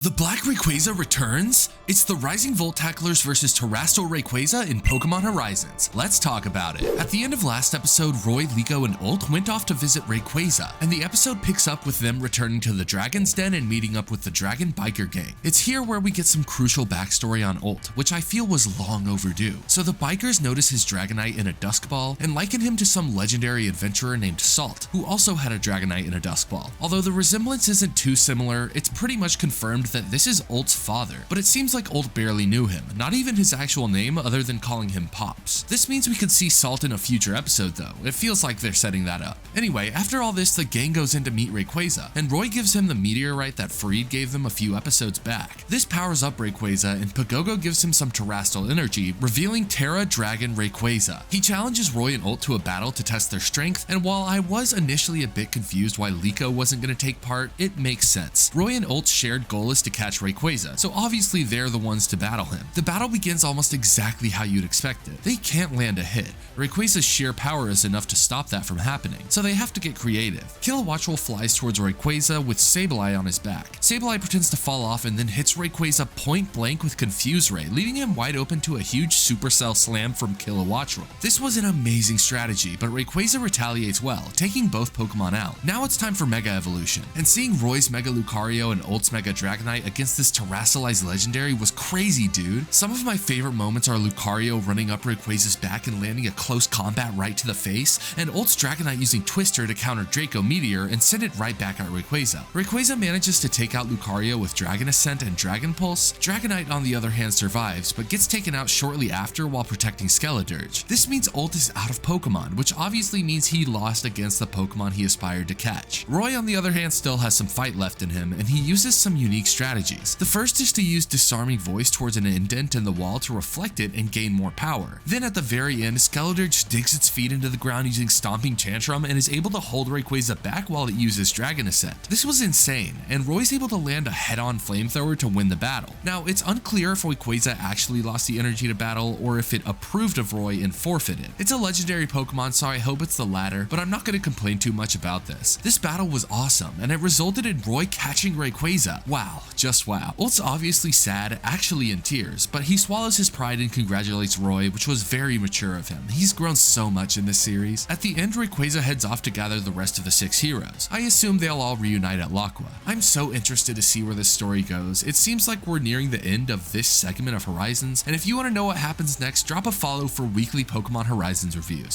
The Black Rayquaza returns? It's the Rising Volt Tacklers versus TERASTAL Rayquaza in Pokemon Horizons. Let's talk about it. At the end of last episode, Roy, Liko, and Ult went off to visit Rayquaza, and the episode picks up with them returning to the Dragon's Den and meeting up with the Dragon Biker Gang. It's here where we get some crucial backstory on Ult, which I feel was long overdue. So the bikers notice his Dragonite in a Dusk Ball and liken him to some legendary adventurer named Salt, who also had a Dragonite in a Dusk Ball. Although the resemblance isn't too similar, it's pretty much confirmed that this is Ult's father, but it seems like Ult barely knew him, not even his actual name other than calling him Pops. This means we could see Salt in a future episode though. It feels like they're setting that up. Anyway, after all this, the gang goes in to meet Rayquaza, and Roy gives him the meteorite that Freed gave them a few episodes back. This powers up Rayquaza, and Pagogo gives him some Terastal energy, revealing Terra Dragon Rayquaza. He challenges Roy and Ult to a battle to test their strength, and while I was initially a bit confused why Liko wasn't going to take part, it makes sense. Roy and Ult's shared goal is to catch Rayquaza, so obviously they're the ones to battle him. The battle begins almost exactly how you'd expect it. They can't land a hit. Rayquaza's sheer power is enough to stop that from happening, so they have to get creative. Kilowattrel flies towards Rayquaza with Sableye on his back. Sableye pretends to fall off and then hits Rayquaza point blank with Confuse Ray, leaving him wide open to a huge Supercell slam from Kilowattrel. This was an amazing strategy, but Rayquaza retaliates well, taking both Pokemon out. Now it's time for Mega Evolution, and seeing Roy's Mega Lucario and Ult's Mega Dragonite against this Terastalized legendary was crazy, dude. Some of my favorite moments are Lucario running up Rayquaza's back and landing a close combat right to the face, and Ult's Dragonite using Twister to counter Draco Meteor and send it right back at Rayquaza. Rayquaza manages to take out Lucario with Dragon Ascent and Dragon Pulse. Dragonite on the other hand survives, but gets taken out shortly after while protecting Skeledirge. This means Ult is out of Pokemon, which obviously means he lost against the Pokemon he aspired to catch. Roy on the other hand still has some fight left in him, and he uses some unique strategies. The first is to use Disarming Voice towards an indent in the wall to reflect it and gain more power. Then at the very end, Skeledirge digs its feet into the ground using Stomping Tantrum and is able to hold Rayquaza back while it uses Dragon Ascent. This was insane, and Roy's able to land a head-on flamethrower to win the battle. Now, it's unclear if Rayquaza actually lost the energy to battle or if it approved of Roy and forfeited. It's a legendary Pokemon, so I hope it's the latter, but I'm not going to complain too much about this. This battle was awesome, and it resulted in Roy catching Rayquaza. Wow, just wow. Ult's obviously sad, actually in tears, but he swallows his pride and congratulates Roy, which was very mature of him. He's grown so much in this series. At the end, Rayquaza heads off to gather the rest of the 6 heroes. I assume they'll all reunite at Laqua. I'm so interested to see where this story goes. It seems like we're nearing the end of this segment of Horizons, and if you want to know what happens next, drop a follow for weekly Pokemon Horizons reviews.